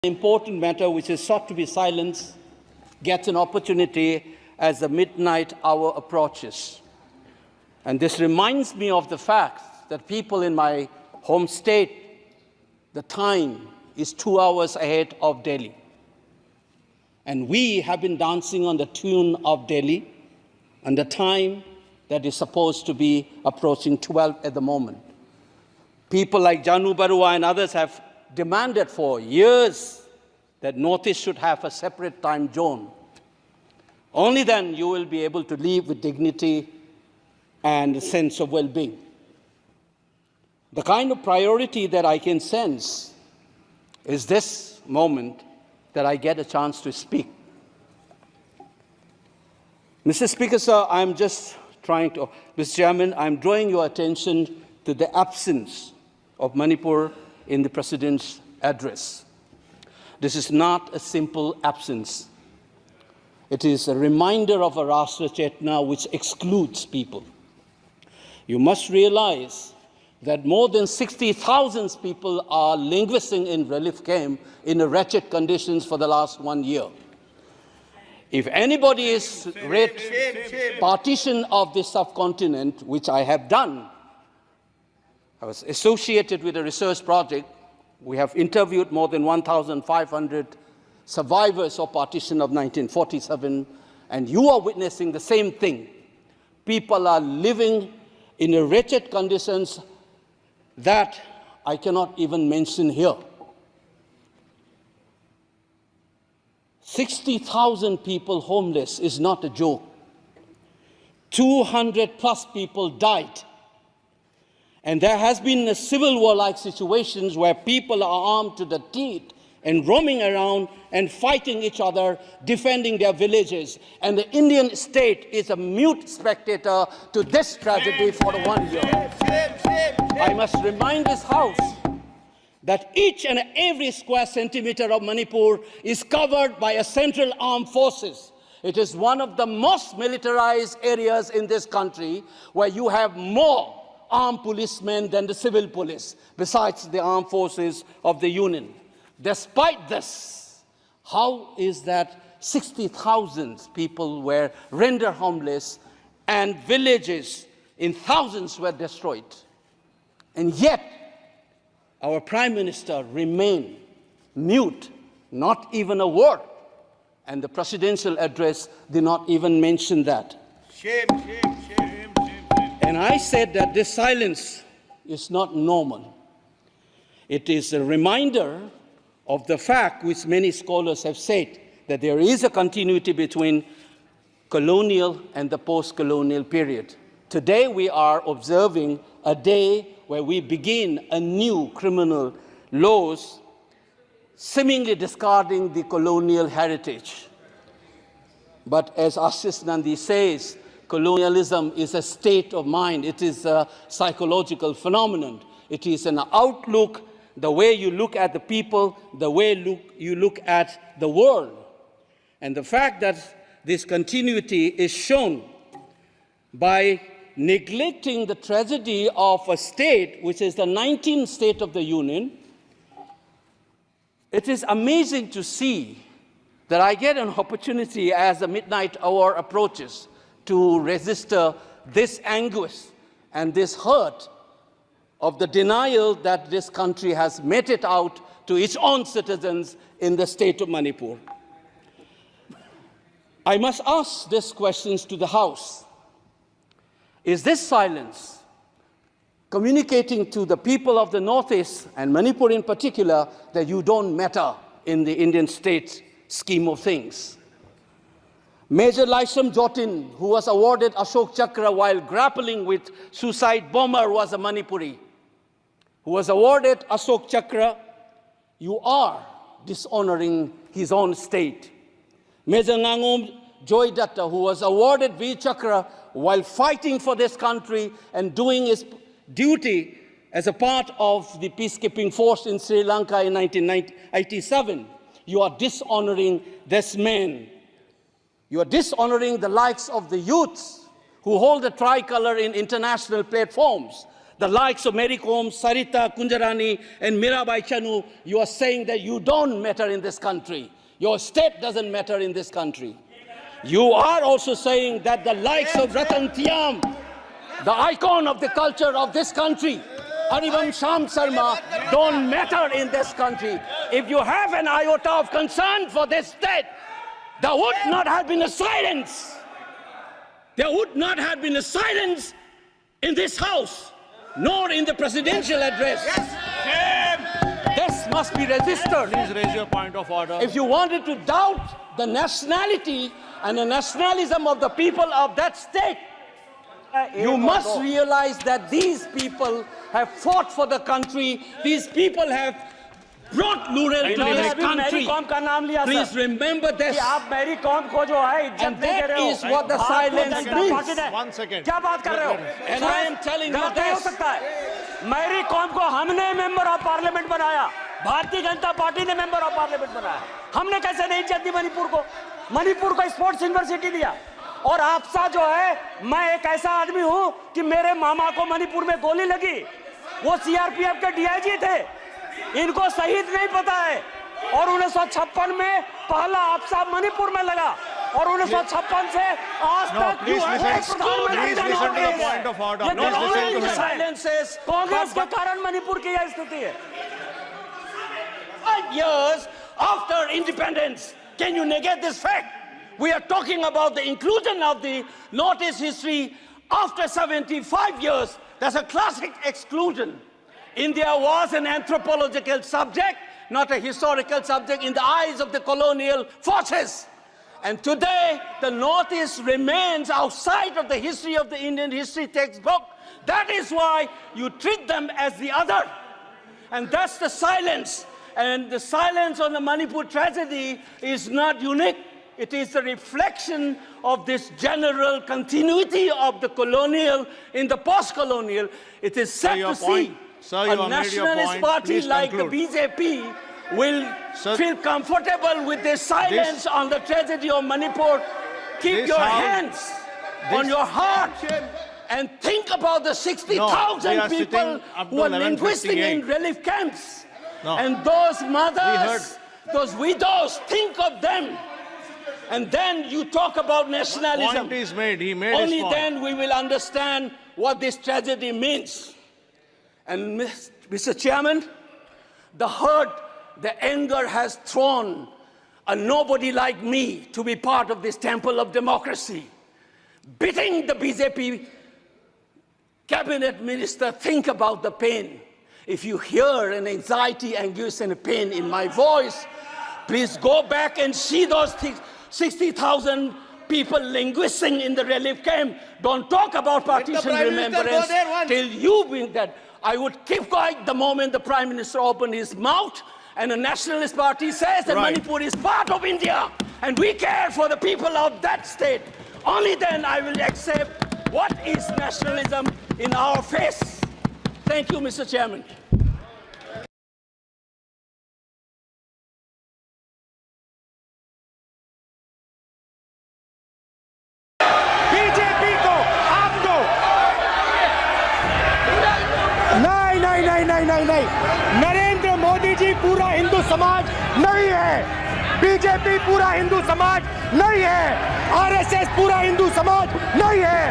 important matter which is sought to be silenced gets an opportunity as the midnight hour approaches. And this reminds me of the fact that people in my home state, the time is 2 hours ahead of Delhi. And we have been dancing on the tune of Delhi and the time that is supposed to be approaching 12 at the moment. People like Janu Barua and others have demanded for years that Northeast should have a separate time zone. Only then you will be able to live with dignity and a sense of well-being. The kind of priority that I can sense is this moment that I get a chance to speak. Mr. Speaker, sir, Mr. Chairman, I'm drawing your attention to the absence of Manipur in the President's address. This is not a simple absence. It is a reminder of a Rashtra Chetna which excludes people. You must realize that more than 60,000 people are languishing in relief camp in wretched conditions for the last 1 year. If anybody is read partition of this subcontinent, which I have done, I was associated with a research project. We have interviewed more than 1,500 survivors of partition of 1947, and you are witnessing the same thing. People are living in wretched conditions that I cannot even mention here. 60,000 people homeless is not a joke. 200 plus people died. And there has been civil war-like situations where people are armed to the teeth and roaming around and fighting each other, defending their villages. And the Indian state is a mute spectator to this tragedy for 1 year. I must remind this House that each and every square centimeter of Manipur is covered by a central armed forces. It is one of the most militarized areas in this country where you have more armed policemen than the civil police, besides the armed forces of the Union. Despite this, how is that 60,000 people were rendered homeless and villages in thousands were destroyed? And yet, our Prime Minister remained mute, not even a word. And the presidential address did not even mention that. Shame, shame, shame, shame, shame. And I said that this silence is not normal. It is a reminder of the fact which many scholars have said, that there is a continuity between colonial and the post-colonial period. Today we are observing a day where we begin a new criminal laws, seemingly discarding the colonial heritage. But as Ashish Nandy says, colonialism is a state of mind. It is a psychological phenomenon. It is an outlook, the way you look at the people, the way you look at the world. And the fact that this continuity is shown by neglecting the tragedy of a state, which is the 19th state of the Union. It is amazing to see that I get an opportunity as the midnight hour approaches to register this anguish and this hurt of the denial that this country has meted out to its own citizens in the state of Manipur. I must ask these questions to the House. Is this silence communicating to the people of the Northeast, and Manipur in particular, that you don't matter in the Indian state scheme of things? Major Laisam Jotin, who was awarded Ashok Chakra while grappling with suicide bomber, was a Manipuri, who was awarded Ashok Chakra. You are dishonoring his own state. Major Ngangom Joy Datta, who was awarded Veer Chakra while fighting for this country and doing his duty as a part of the peacekeeping force in Sri Lanka in 1987. You are dishonoring this man. You are dishonoring the likes of the youths who hold the tricolor in international platforms. the likes of Mary Kom, Sarita Kunjarani, and Mirabai Chanu, you are saying that you don't matter in this country. Your state doesn't matter in this country. You are also saying that the likes of Ratan Tiam, the icon of the culture of this country, Harivam Sham Sharma, don't matter in this country. If you have an iota of concern for this state, there would not have been a silence. There would not have been a silence in this house, nor in the presidential address. This must be registered. Please raise your point of order. If you wanted to doubt the nationality and the nationalism of the people of that state, you must realize that these people have fought for the country. These people have brought Lural to this country. Please remember this. And that is what the silence means. 1 second. And I am telling you this. Mary Kom को हमने member of parliament बनाया, Bharatiya Janata party ने member of parliament बनाया। हमने कैसे नहीं इज्जत दी मणिपुर को? मणिपुर को स्पोर्ट्स यूनिवर्सिटी दिया। और आपसा जो है, मैं एक ऐसा आदमी हूं कि मेरे मामा को मणिपुर में गोली लगी, वो सीआरपीएफ के डीआईजी थे, इनको शहीद नहीं पता है। और 1956 में पहला आपसा मणिपुर में लगा, और 1956 से आज तक कांग्रेस के कारण मणिपुर की यह स्थिति है। 5 years after independence, can you negate this fact? We are talking about the inclusion of the Northeast history after 75 years. That's a classic exclusion. India was an anthropological subject, not a historical subject in the eyes of the colonial forces. And today, the Northeast remains outside of the history of the Indian history textbook. That is why you treat them as the other. And that's the silence. And the silence on the Manipur tragedy is not unique. It is a reflection of this general continuity of the colonial in the post-colonial. It is sad to see a nationalist party like the BJP will feel comfortable with this silence on the tragedy of Manipur. Keep your hands on your heart and think about the 60,000 people who are linguistic in relief camps. And those mothers, those widows, think of them. And then you talk about nationalism. Point is made. He made Only his point. then we will understand what this tragedy means. And Mr. Chairman, the hurt, the anger has thrown a nobody like me to be part of this temple of democracy. Beating the BJP cabinet minister, think about the pain. If you hear an anxiety, anguish, and a pain in my voice, please go back and see those 60,000 people linguisting in the relief camp. Don't talk about partition remembrance till you bring that. I would keep quiet the moment the Prime Minister opened his mouth and a nationalist party says that Manipur is part of India and we care for the people of that state. Only then I will accept what is nationalism in our face. Thank you, Mr. Chairman. नहीं, नरेंद्र मोदी जी पूरा हिंदू समाज नहीं है, BJP पूरा हिंदू समाज नहीं है, RSS पूरा हिंदू समाज नहीं है।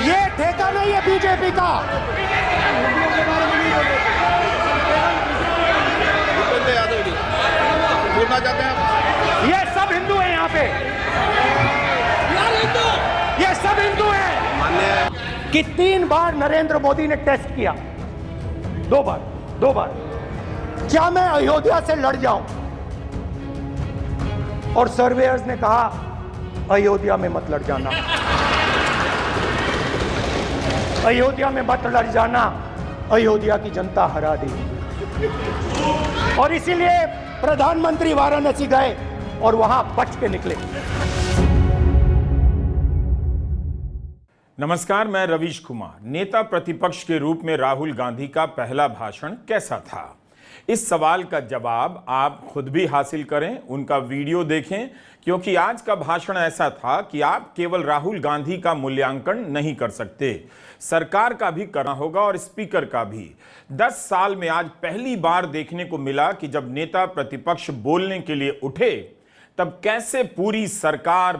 ये ठेका नहीं है बीजेपी का। बोलना चाहते हैं ये सब हिंदू हैं यहाँ पे, ये सब हिंदू हैं। कि 3 बार नरेंद्र मोदी ने टेस्ट किया, 2 बार क्या मैं अयोध्या से लड़ जाऊं, और सर्वेयर्स ने कहा अयोध्या में मत लड़ जाना, अयोध्या में मत लड़ जाना, अयोध्या की जनता हरा देगी। और इसीलिए प्रधानमंत्री वाराणसी गए और वहां बच के निकले। नमस्कार, मैं रवीश कुमार। नेता प्रतिपक्ष के रूप में राहुल गांधी का पहला भाषण कैसा था? इस सवाल का जवाब आप खुद भी हासिल करें, उनका वीडियो देखें, क्योंकि आज का भाषण ऐसा था कि आप केवल राहुल गांधी का मूल्यांकन नहीं कर सकते, सरकार का भी करना होगा और स्पीकर का भी। 10 साल में आज पहली बार देखने को मिला कि जब नेता प्रतिपक्ष बोलने के लिए उठे तब कैसे पूरी सरकार